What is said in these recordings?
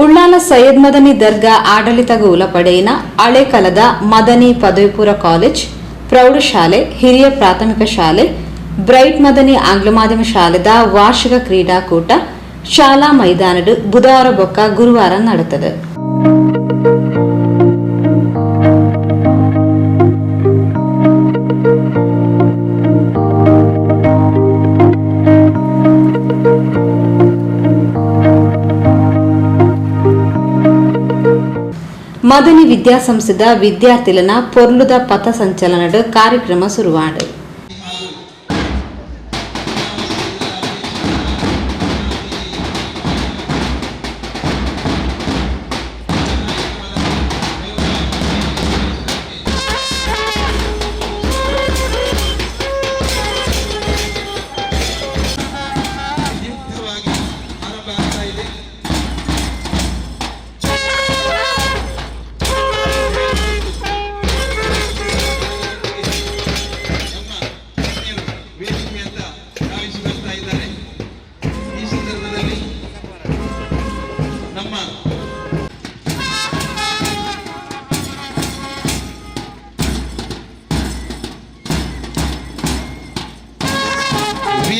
ಉಳ್ಳಾಲ ಸೈಯದ್ ಮದನಿ ದರ್ಗಾ ಆಡಳಿತಗ ಉಲಪಡೆಯಿನ ಹಳೆಕಲದ ಮದನಿ ಪದವಿ ಪೂರ್ವ ಕಾಲೇಜ್ ಪ್ರೌಢಶಾಲೆ ಹಿರಿಯ ಪ್ರಾಥಮಿಕ ಶಾಲೆ ಬ್ರೈಟ್ ಮದನಿ ಆಂಗ್ಲ ಮಾಧ್ಯಮ ಶಾಲೆದ ವಾರ್ಷಿಕ ಕ್ರೀಡಾಕೂಟ ಶಾಲಾ ಮೈದಾನಡು ಬುಧವಾರ ಬೊಕ್ಕ ಗುರುವಾರ ನಡೆಯುತ್ತದೆ. ಮದನಿ ವಿದ್ಯಾಸಂಸ್ಥೆದ ವಿದ್ಯಾರ್ಥಿಗಳ ಪೊರ್ಲುದ ಪಥ ಸಂಚಲನದ ಕಾರ್ಯಕ್ರಮ ಶುರುವಾಡು.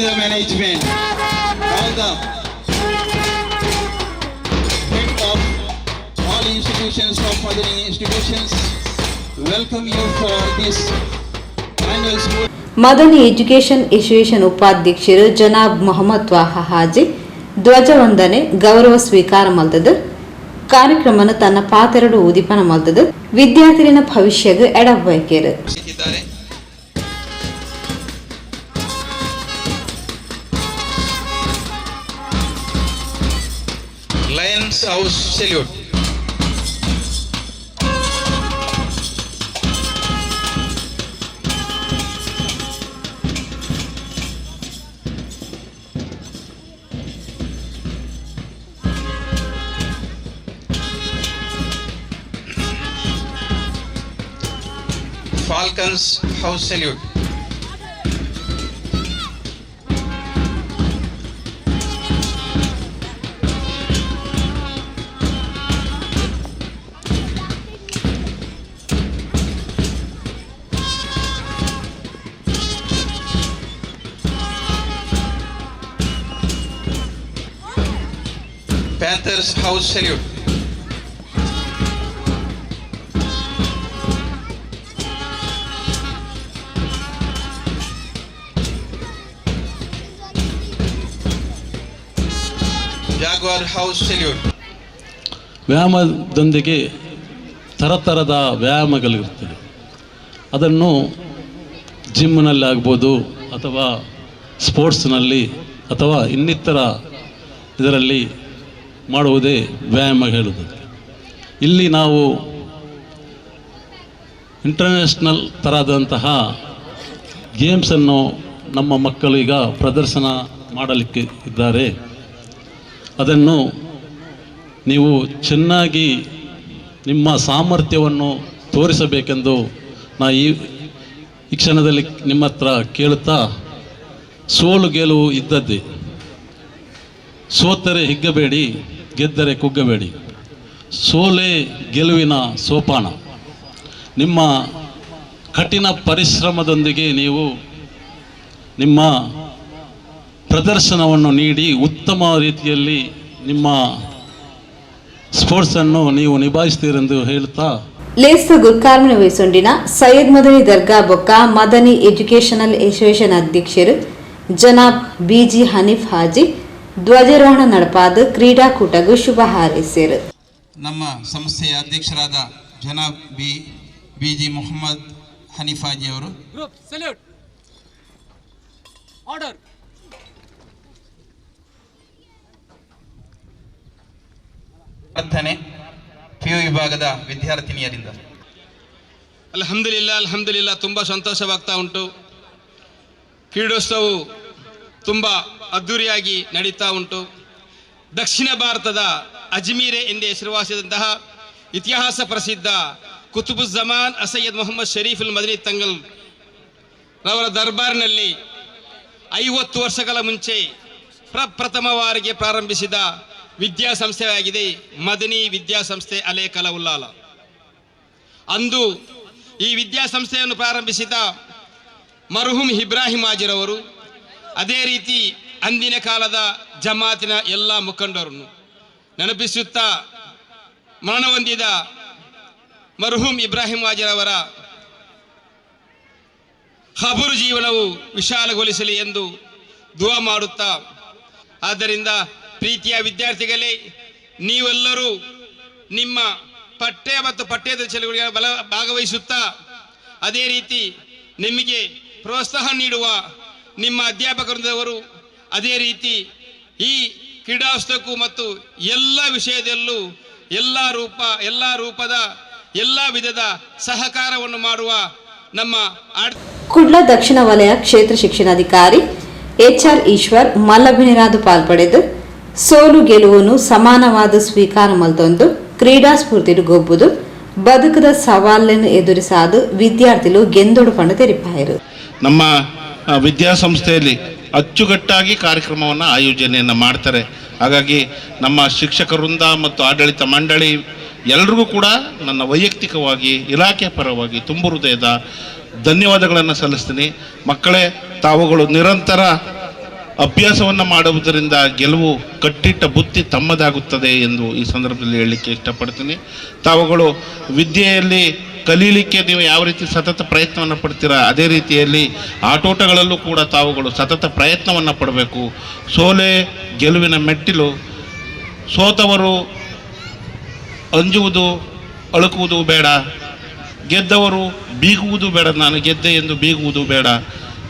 The management, all the head of all institutions of Madani institutions, welcome you for this annual school. Madani education association ಉಪಾಧ್ಯಕ್ಷರು ಜನಾಬ್ ಮೊಹಮ್ಮದ್ ತ್ವಾಹಾ ಹಾಜಿ ಧ್ವಜವಂದನೆ ಗೌರವ ಸ್ವೀಕಾರ ಮಲ್ತದು. ಕಾರ್ಯಕ್ರಮನ ತನ್ನ ಪಾತೆರಡು ಉದಿಪನ ಮಲ್ತದು. ವಿದ್ಯಾರ್ಥಿಗಳ ಭವಿಷ್ಯಗೆ ಎಡಬಯಕೆರು. Lions House salute. Falcons House salute. Panthers House salute. Jaguar House salute. ವ್ಯಾಯಾಮದೊಂದಿಗೆ ಥರಥರದ ವ್ಯಾಯಾಮಗಳಿರ್ತದೆ. ಅದನ್ನು ಜಿಮ್ನಲ್ಲಿ ಆಗ್ಬೋದು ಅಥವಾ ಸ್ಪೋರ್ಟ್ಸ್ನಲ್ಲಿ ಅಥವಾ ಇನ್ನಿತರ ಇದರಲ್ಲಿ ಮಾಡುವುದೇ ವ್ಯಾಯಾಮ ಹೇಳುವುದು. ಇಲ್ಲಿ ನಾವು ಇಂಟರ್ನ್ಯಾಷನಲ್ ಥರದಂತಹ ಗೇಮ್ಸನ್ನು ನಮ್ಮ ಮಕ್ಕಳು ಈಗ ಪ್ರದರ್ಶನ ಮಾಡಲಿಕ್ಕೆ ಇದ್ದಾರೆ. ಅದನ್ನು ನೀವು ಚೆನ್ನಾಗಿ ನಿಮ್ಮ ಸಾಮರ್ಥ್ಯವನ್ನು ತೋರಿಸಬೇಕೆಂದು ನಾ ಈ ಕ್ಷಣದಲ್ಲಿ ನಿಮ್ಮ ಹತ್ರ ಕೇಳುತ್ತಾ, ಸೋಲು ಗೆಲುವು ಇದ್ದದ್ದೇ. ಸೋತರೆ ಹಿಗ್ಗಬೇಡಿ, ಗೆದ್ದರೆ ಕುಗ್ಗಬೇಡಿ. ಸೋಲೆ ಗೆಲುವಿನ ಸೋಪಾನ. ನಿಮ್ಮ ಕಠಿಣ ಪರಿಶ್ರಮದೊಂದಿಗೆ ನೀವು ನಿಮ್ಮ ಪ್ರದರ್ಶನವನ್ನು ನೀಡಿ ಉತ್ತಮ ರೀತಿಯಲ್ಲಿ ನಿಮ್ಮ ಸ್ಪೋರ್ಟ್ಸನ್ನು ನೀವು ನಿಭಾಯಿಸ್ತೀರೆಂದು ಹೇಳುತ್ತಾ, ಲೇಸ್ತ ಗುರ್ಕಾರ್ಮಿನ ವಯಸ್ಸೊಂಡಿನ ಸೈಯದ್ ಮದನಿ ದರ್ಗಾ ಬೊಕ್ಕ ಮದನಿ ಎಜುಕೇಷನಲ್ ಅಸೋಸಿಯೇಷನ್ ಅಧ್ಯಕ್ಷರು ಜನಾಬ್ ಬಿಜಿ ಹನೀಫ್ ಹಾಜಿ ಧ್ವಜಾರೋಹಣ ನಡಪಾದ ಕ್ರೀಡಾಕೂಟಗೂ ಶುಭ ಹಾರೈಸಿದರು. ನಮ್ಮ ಸಂಸ್ಥೆಯ ಅಧ್ಯಕ್ಷರಾದ ಜನಾಬ್ ಬಿಜಿ ಮೊಹಮ್ಮದ್ ಹನೀಫ್ ಹಾಜಿ ಅವರು ಪ್ರಾರ್ಥನೆ PU ವಿಭಾಗದ ವಿದ್ಯಾರ್ಥಿನಿಯರಿಂದ. ಅಲ್ಹಮ್ದುಲಿಲ್ಲಾ ತುಂಬ ಸಂತೋಷವಾಗ್ತಾ ಉಂಟು. ಕ್ರೀಡೋತ್ಸವವು ತುಂಬ ಅದ್ಧೂರಿಯಾಗಿ ನಡೀತಾ ಉಂಟು. ದಕ್ಷಿಣ ಭಾರತದ ಅಜ್ಮೀರೆ ಎಂದೇ ಹೆಸರುವಾಸಿಯಾದಂತಹ ಇತಿಹಾಸ ಪ್ರಸಿದ್ಧ ಕುತುಬುಜ್ಜಮಾನ್ ಅಸಯ್ಯದ್ ಮೊಹಮ್ಮದ್ ಶರೀಫುಲ್ ಮದನಿ ತಂಗಲ್ ರವರ ದರ್ಬಾರ್ನಲ್ಲಿ 50 ವರ್ಷಗಳ ಮುಂಚೆ ಪ್ರಪ್ರಥಮವಾರಿಗೆ ಪ್ರಾರಂಭಿಸಿದ ವಿದ್ಯಾಸಂಸ್ಥೆಯಾಗಿದೆ ಮದನಿ ವಿದ್ಯಾಸಂಸ್ಥೆ ಅಲೇಕಲ ಉಲ್ಲಾಲ. ಅಂದು ಈ ವಿದ್ಯಾಸಂಸ್ಥೆಯನ್ನು ಪ್ರಾರಂಭಿಸಿದ ಮರ್ಹೂಮ್ ಇಬ್ರಾಹಿಂ ಹಾಜಿರವರು, ಅದೇ ರೀತಿ ಅಂದಿನ ಕಾಲದ ಜಮಾತಿನ ಎಲ್ಲ ಮುಖಂಡರನ್ನು ನೆನಪಿಸುತ್ತಾ ಮರಣ ಹೊಂದಿದ ಮರ್ಹೂಮ್ ಇಬ್ರಾಹಿಂ ಹಾಜಿರವರ ಖಬರು ಜೀವನವು ವಿಶಾಲಗೊಳಿಸಲಿ ಎಂದು ದುವಾ ಮಾಡುತ್ತಾ, ಆದ್ದರಿಂದ ಪ್ರೀತಿಯ ವಿದ್ಯಾರ್ಥಿಗಳೇ, ನೀವೆಲ್ಲರೂ ನಿಮ್ಮ ಪಠ್ಯ ಮತ್ತು ಪಠ್ಯೇತರ ಚಟುವಟಿಕೆಗಳ ಭಾಗವಹಿಸುತ್ತಾ ಅದೇ ರೀತಿ ನಿಮಗೆ ಪ್ರೋತ್ಸಾಹ ನೀಡುವ ನಿಮ್ಮ ಅಧ್ಯಾಪಕರವರು ಅದೇ ರೀತಿ ಈ ಕ್ರೀಡಾವಸ್ಥಕ್ಕೂ ಮತ್ತು ಎಲ್ಲ ವಿಷಯದಲ್ಲೂ ಎಲ್ಲ ರೂಪದ ಎಲ್ಲ ವಿಧದ ಸಹಕಾರವನ್ನು ಮಾಡುವ ನಮ್ಮ ಕುಡ್ಲ ದಕ್ಷಿಣ ವಲಯ ಕ್ಷೇತ್ರ ಶಿಕ್ಷಣಾಧಿಕಾರಿ HR ಈಶ್ವರ್ ಮಲ್ಲಭಿನಿರಾದು ಪಾಲ್ಪಡೆದು ಸೋಲು ಗೆಲುವನ್ನು ಸಮಾನವಾದ ಸ್ವೀಕಾರ ಮಲ್ತೊಂದು ಕ್ರೀಡಾ ಸ್ಫೂರ್ತಿಡು ಗೊಬ್ಬುದು ಬದುಕದ ಸವಾಲನ್ನು ಎದುರಿಸಾದು ವಿದ್ಯಾರ್ಥಿಗಳು ಗೆಂದೊಡು ಪಂಡ ತೆರಿಪಾಯರು. ನಮ್ಮ ವಿದ್ಯಾಸಂಸ್ಥೆಯಲ್ಲಿ ಅಚ್ಚುಕಟ್ಟಾಗಿ ಕಾರ್ಯಕ್ರಮವನ್ನು ಆಯೋಜನೆಯನ್ನು ಮಾಡ್ತಾರೆ. ಹಾಗಾಗಿ ನಮ್ಮ ಶಿಕ್ಷಕ ವೃಂದ ಮತ್ತು ಆಡಳಿತ ಮಂಡಳಿ ಎಲ್ರಿಗೂ ಕೂಡ ನನ್ನ ವೈಯಕ್ತಿಕವಾಗಿ ಇಲಾಖೆ ಪರವಾಗಿ ತುಂಬು ಹೃದಯದ ಧನ್ಯವಾದಗಳನ್ನು ಸಲ್ಲಿಸ್ತೀನಿ. ಮಕ್ಕಳೇ, ತಾವುಗಳು ನಿರಂತರ ಅಭ್ಯಾಸವನ್ನು ಮಾಡುವುದರಿಂದ ಗೆಲುವು ಕಟ್ಟಿಟ್ಟ ಬುತ್ತಿ ತಮ್ಮದಾಗುತ್ತದೆ ಎಂದು ಈ ಸಂದರ್ಭದಲ್ಲಿ ಹೇಳಲಿಕ್ಕೆ ಇಷ್ಟಪಡ್ತೀನಿ. ತಾವುಗಳು ವಿದ್ಯೆಯಲ್ಲಿ ಕಲೀಲಿಕ್ಕೆ ನೀವು ಯಾವ ರೀತಿ ಸತತ ಪ್ರಯತ್ನವನ್ನು ಪಡ್ತೀರಾ, ಅದೇ ರೀತಿಯಲ್ಲಿ ಆಟೋಟಗಳಲ್ಲೂ ಕೂಡ ತಾವುಗಳು ಸತತ ಪ್ರಯತ್ನವನ್ನು ಪಡಬೇಕು. ಸೋಲೆ ಗೆಲುವಿನ ಮೆಟ್ಟಿಲು. ಸೋತವರು ಅಂಜುವುದು ಅಳುಕುವುದು ಬೇಡ, ಗೆದ್ದವರು ಬೀಗುವುದು ಬೇಡ, ನಾನು ಗೆದ್ದೆ ಎಂದು ಬೀಗುವುದು ಬೇಡ.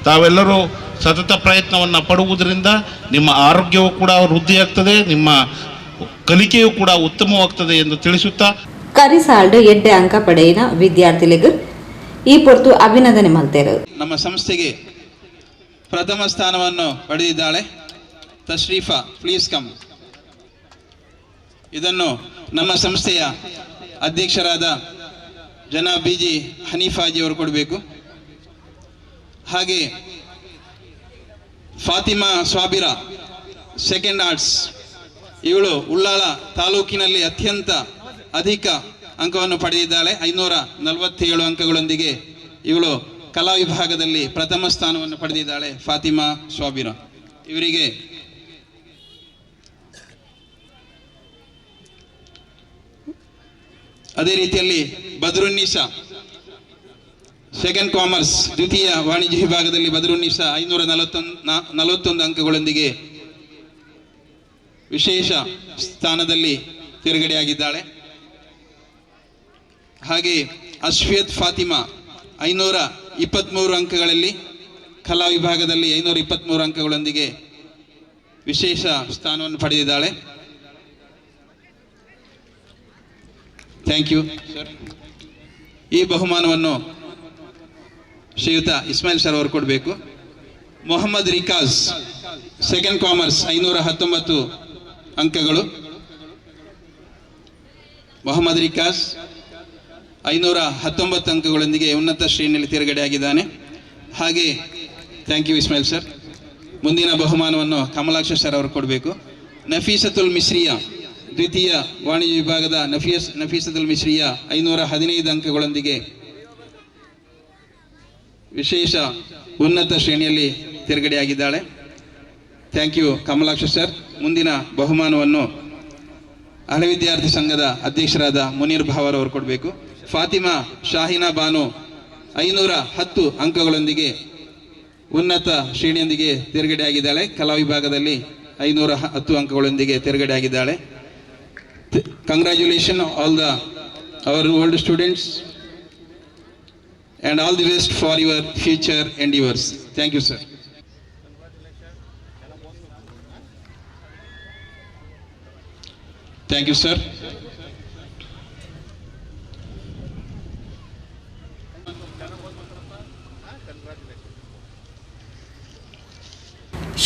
ತಾವೆಲ್ಲರೂ ಸತತ ಪ್ರಯತ್ನವನ್ನು ಪಡುವುದರಿಂದ ನಿಮ್ಮ ಆರೋಗ್ಯವೂ ಕೂಡ ವೃದ್ಧಿಯಾಗ್ತದೆ, ನಿಮ್ಮ ಕಲಿಕೆಯೂ ಕೂಡ ಉತ್ತಮವಾಗ್ತದೆ ಎಂದು ತಿಳಿಸುತ್ತಾ ಕರಿಸಾಲ್ಡ್ 8 ಅಂಕ ಪಡೆಯಿನ ವಿದ್ಯಾರ್ಥಿಗಳಿಗೂ ಈ ಪೊರ್ತು ಅಭಿನಂದನೆ ಮಾಡ್ತೇವೆ. ನಮ್ಮ ಸಂಸ್ಥೆಗೆ ಪ್ರಥಮ ಸ್ಥಾನವನ್ನು ಪಡೆದಿದ್ದಾಳೆ ತಶ್ರೀಫಾ, ಪ್ಲೀಸ್ ಕಮ್. ಇದನ್ನು ನಮ್ಮ ಸಂಸ್ಥೆಯ ಅಧ್ಯಕ್ಷರಾದ ಜನಾಬ್ BG ಹನೀಫಾಜಿ ಅವರು ಕೊಡಬೇಕು. ಹಾಗೆ ಫಾತಿಮಾ ಸ್ವಾಬಿರಾ, ಸೆಕೆಂಡ್ ಆರ್ಟ್ಸ್, ಇವಳು ಉಳ್ಳಾಳ ತಾಲೂಕಿನಲ್ಲಿ ಅತ್ಯಂತ ಅಧಿಕ ಅಂಕವನ್ನು ಪಡೆದಿದ್ದಾಳೆ. 547 ಅಂಕಗಳೊಂದಿಗೆ ಇವಳು ಕಲಾ ವಿಭಾಗದಲ್ಲಿ ಪ್ರಥಮ ಸ್ಥಾನವನ್ನು ಪಡೆದಿದ್ದಾಳೆ ಫಾತಿಮಾ ಸ್ವಾಬಿರಾ. ಇವರಿಗೆ ಅದೇ ರೀತಿಯಲ್ಲಿ ಬದ್ರುನ್ನಿಸಾ, ಸೆಕೆಂಡ್ ಕಾಮರ್ಸ್ ದ್ವಿತೀಯ ವಾಣಿಜ್ಯ ವಿಭಾಗದಲ್ಲಿ ಬದ್ರುನ್ನಿಸಾ 541 ಅಂಕಗಳೊಂದಿಗೆ ವಿಶೇಷ ಸ್ಥಾನದಲ್ಲಿ ತೇರ್ಗಡೆಯಾಗಿದ್ದಾಳೆ. ಹಾಗೆ ಅಶ್ವಿಯತ್ ಫಾತಿಮಾ 523 ಅಂಕಗಳಲ್ಲಿ ಕಲಾ ವಿಭಾಗದಲ್ಲಿ 523 ಅಂಕಗಳೊಂದಿಗೆ ವಿಶೇಷ ಸ್ಥಾನವನ್ನು ಪಡೆದಿದ್ದಾಳೆ. Thank you sir. ಈ ಬಹುಮಾನವನ್ನು ಶ್ರೀಯುತ ಇಸ್ಮಾಯಿಲ್ ಸರ್ ಅವರು ಕೊಡಬೇಕು. ಮೊಹಮ್ಮದ್ ರಿಕಾಜ್, ಸೆಕೆಂಡ್ ಕಾಮರ್ಸ್ 519 ಅಂಕಗಳು. ಮೊಹಮ್ಮದ್ ರಿಕಾಜ್ 519 ಅಂಕಗಳೊಂದಿಗೆ ಉನ್ನತ ಶ್ರೇಣಿಯಲ್ಲಿ ತೇರ್ಗಡೆಯಾಗಿದ್ದಾನೆ. ಹಾಗೆ ಥ್ಯಾಂಕ್ ಯು ಇಸ್ಮಾಯಿಲ್ ಸರ್. ಮುಂದಿನ ಬಹುಮಾನವನ್ನು ಕಮಲಾಕ್ಷ ಸರ್ ಅವರು ಕೊಡಬೇಕು. ನಫೀಸತುಲ್ ಮಿಸ್ರಿಯಾ, ದ್ವಿತೀಯ ವಾಣಿಜ್ಯ ವಿಭಾಗದ ನಫೀಸತುಲ್ ಮಿಸ್ರಿಯಾ 515 ಅಂಕಗಳೊಂದಿಗೆ ವಿಶೇಷ ಉನ್ನತ ಶ್ರೇಣಿಯಲ್ಲಿ ತೇರ್ಗಡೆಯಾಗಿದ್ದಾಳೆ. Thank you Kamalaksha sir. ಮುಂದಿನ ಬಹುಮಾನವನ್ನು ಹಳೆ ವಿದ್ಯಾರ್ಥಿ ಸಂಘದ ಅಧ್ಯಕ್ಷರಾದ ಮುನೀರ್ ಭಾವರ್ ಅವರು ಕೊಡಬೇಕು. ಫಾತಿಮಾ ಶಾಹಿನಾ ಬಾನು 510 ಅಂಕಗಳೊಂದಿಗೆ ಉನ್ನತ ಶ್ರೇಣಿಯೊಂದಿಗೆ ತೇರ್ಗಡೆಯಾಗಿದ್ದಾಳೆ. ಕಲಾ ವಿಭಾಗದಲ್ಲಿ 510 ಅಂಕಗಳೊಂದಿಗೆ ತೇರ್ಗಡೆಯಾಗಿದ್ದಾಳೆ. Congratulations all our old students and all the best for your future endeavors. Thank you, sir. Thank you, sir.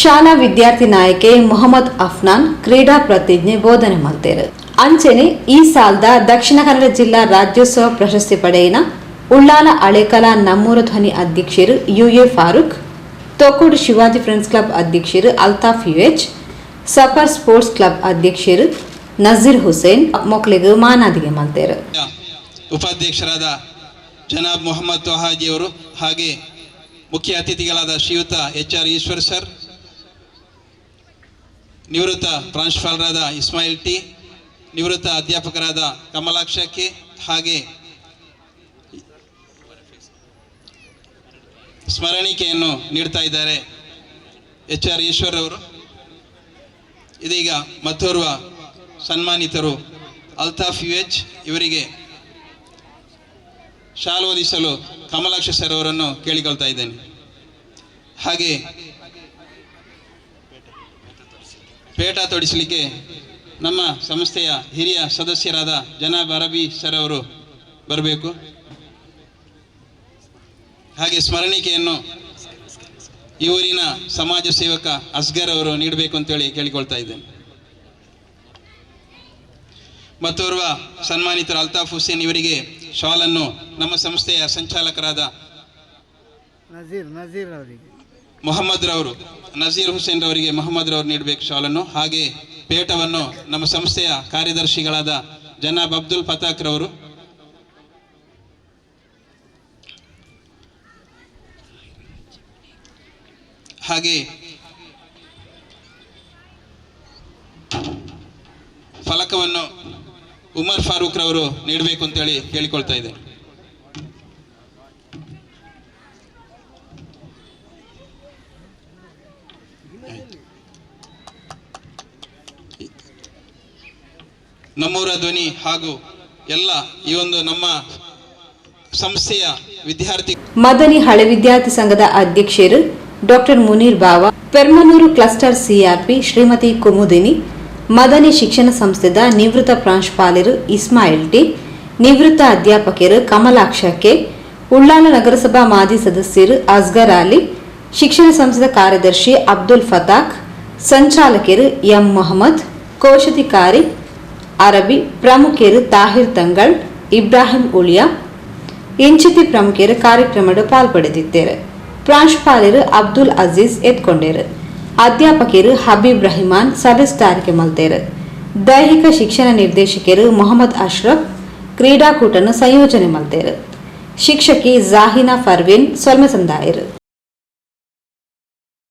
ಶಾಲಾ ವಿದ್ಯಾರ್ಥಿ ನಾಯಕಿ ಮೊಹಮ್ಮದ್ ಅಫ್ನಾನ್ ಕ್ರೀಡಾ ಪ್ರತಿಜ್ಞೆ ಬೋಧನೆ ಮಾಡ್ತಾರೆ. ಅಂಚನೆ ಈ ಸಾಲದ ದಕ್ಷಿಣ ಕನ್ನಡ ಜಿಲ್ಲಾ ರಾಜ್ಯೋತ್ಸವ ಪ್ರಶಸ್ತಿ ಪಡೆಯಿನ ಉಳ್ಳಾಲ ಹಳೇಕಲಾ ನಮ್ಮೂರ ಧ್ವನಿ ಅಧ್ಯಕ್ಷರು UA Farooq, Thokkottu Shivaji friends club ಅಧ್ಯಕ್ಷರು Altaf UH, Safar sports club ಅಧ್ಯಕ್ಷರು ನಜೀರ್ ಹುಸೇನ್ ಮಕ್ಕಳಿಗೆ ಮಾನಾದಿಗೆ ಮಾಡ್ತಾರೆ. ಉಪಾಧ್ಯಕ್ಷರಾದ ಜನಾಬ್ ಮೊಹಮ್ಮದ್ ತೊಹಾಜಿಯವರು ಹಾಗೆ ಮುಖ್ಯ ಅತಿಥಿಗಳಾದ ಶ್ರೀಯುತ HR ಈಶ್ವರ್ ಸರ್, ನಿವೃತ್ತ ಪ್ರಾಂಶುಪಾಲರಾದ ಇಸ್ಮಾಯಿಲ್ ಟಿ, ನಿವೃತ್ತ ಅಧ್ಯಾಪಕರಾದ ಕಮಲಾಕ್ಷ ಕೆ, ಹಾಗೆ ಸ್ಮರಣಿಕೆಯನ್ನು ನೀಡ್ತಾ ಇದ್ದಾರೆ HR ಈಶ್ವರ್ ಅವರು. ಇದೀಗ ಮತ್ತೋರ್ವ ಸನ್ಮಾನಿತರು ಅಲ್ತಾಫ್ UH ಇವರಿಗೆ ಶಾಲು ಹೊದಿಸಲು ಕಮಲಾಕ್ಷ ಸರ್ ಅವರನ್ನು ಕೇಳಿಕೊಳ್ತಾ ಇದ್ದೇನೆ. ಹಾಗೆ ಪೇಟ ತೊಡಿಸಲಿಕ್ಕೆ ನಮ್ಮ ಸಂಸ್ಥೆಯ ಹಿರಿಯ ಸದಸ್ಯರಾದ ಜನಾಬ್ ಅರಬಿ ಸರ್ ಅವರು ಬರಬೇಕು. ಹಾಗೆ ಸ್ಮರಣಿಕೆಯನ್ನು ಈ ಊರಿನ ಸಮಾಜ ಸೇವಕ ಅಸ್ಗರ್ ಅವರು ನೀಡಬೇಕು ಅಂತೇಳಿ ಕೇಳಿಕೊಳ್ತಾ ಇದ್ದೇನೆ. ಮತ್ತೋರ್ವ ಸನ್ಮಾನಿತರು ಅಲ್ತಾಫ್ ಹುಸೇನ್ ಇವರಿಗೆ ಶಾಲನ್ನು ನಮ್ಮ ಸಂಸ್ಥೆಯ ಸಂಚಾಲಕರಾದ ನಜೀರ್ ಹುಸೇನ್ ರವರಿಗೆ ಮೊಹಮ್ಮದ್ ರವರು ನೀಡಬೇಕು ಶಾಲನ್ನು. ಹಾಗೆ ಪೇಟವನ್ನು ನಮ್ಮ ಸಂಸ್ಥೆಯ ಕಾರ್ಯದರ್ಶಿಗಳಾದ ಜನಾಬ್ ಅಬ್ದುಲ್ ಫತಾಕ್ ರವರು, ಹಾಗೆ ಫಲಕವನ್ನು ಉಮರ್ ಫಾರೂಕ್ ರವರು ನೀಡಬೇಕು ಅಂತೇಳಿ ಕೇಳಿಕೊಳ್ತಾ ಇದೆ. ನಮ್ಮೂರ ಧ್ವನಿ ಹಾಗೂ ಎಲ್ಲ ಈ ಒಂದು ನಮ್ಮ ಸಂಸ್ಥೆಯ ವಿದ್ಯಾರ್ಥಿ ಮದನಿ ಹಳೆ ವಿದ್ಯಾರ್ಥಿ ಸಂಘದ ಅಧ್ಯಕ್ಷರು ಡಾಕ್ಟರ್ ಮುನೀರ್ ಬಾವಾ, ಪೆರ್ಮನೂರು ಕ್ಲಸ್ಟರ್ CRP ಶ್ರೀಮತಿ ಕುಮುದಿನಿ, ಮದನಿ ಶಿಕ್ಷಣ ಸಂಸ್ಥೆದ ನಿವೃತ್ತ ಪ್ರಾಂಶುಪಾಲರು ಇಸ್ಮಾಯಿಲ್ ಟಿ, ನಿವೃತ್ತ ಅಧ್ಯಾಪಕರು ಕಮಲಾಕ್ಷ ಕೆ, ಉಳ್ಳಾಲ ನಗರಸಭಾ ಮಾಜಿ ಸದಸ್ಯರು ಅಸ್ಗರ್ ಅಲಿ, ಶಿಕ್ಷಣ ಸಂಸ್ಥೆದ ಕಾರ್ಯದರ್ಶಿ ಅಬ್ದುಲ್ ಫತಾಕ್, ಸಂಚಾಲಕರು M ಮೊಹಮ್ಮದ್, ಕೋಶಾಧಿಕಾರಿ ಅರಬಿ, ಪ್ರಮುಖರು ತಾಹಿರ್ ತಂಗಳ್, ಇಬ್ರಾಹಿಂ ಉಳಿಯಾ, ಇಂಚಿತಿ ಪ್ರಮುಖರು ಕಾರ್ಯಕ್ರಮದ ಪಾಲ್ಪಡೆದಿದ್ದಾರೆ. ಪ್ರಾಂಶುಪಾಲರು ಅಬ್ದುಲ್ ಅಜೀಜ್ ಎತ್ಕೊಂಡರು. ಅಧ್ಯಾಪಕರು ಹಬೀಬ್ ರಹಿಮಾನ್ ಸಭೆಸ್ತಾರಿಕೆ ಮಲ್ತೇರು. ದೈಹಿಕ ಶಿಕ್ಷಣ ನಿರ್ದೇಶಕರು ಮೊಹಮ್ಮದ್ ಅಶ್ರಫ್ ಕ್ರೀಡಾಕೂಟನ್ನು ಸಂಯೋಜನೆ ಮಲ್ತೇರು. ಶಿಕ್ಷಕಿ ಜಾಹಿನಾ ಫರ್ವೀನ್ ಸೊಲ್ಮೆಸಂದಾಯರು.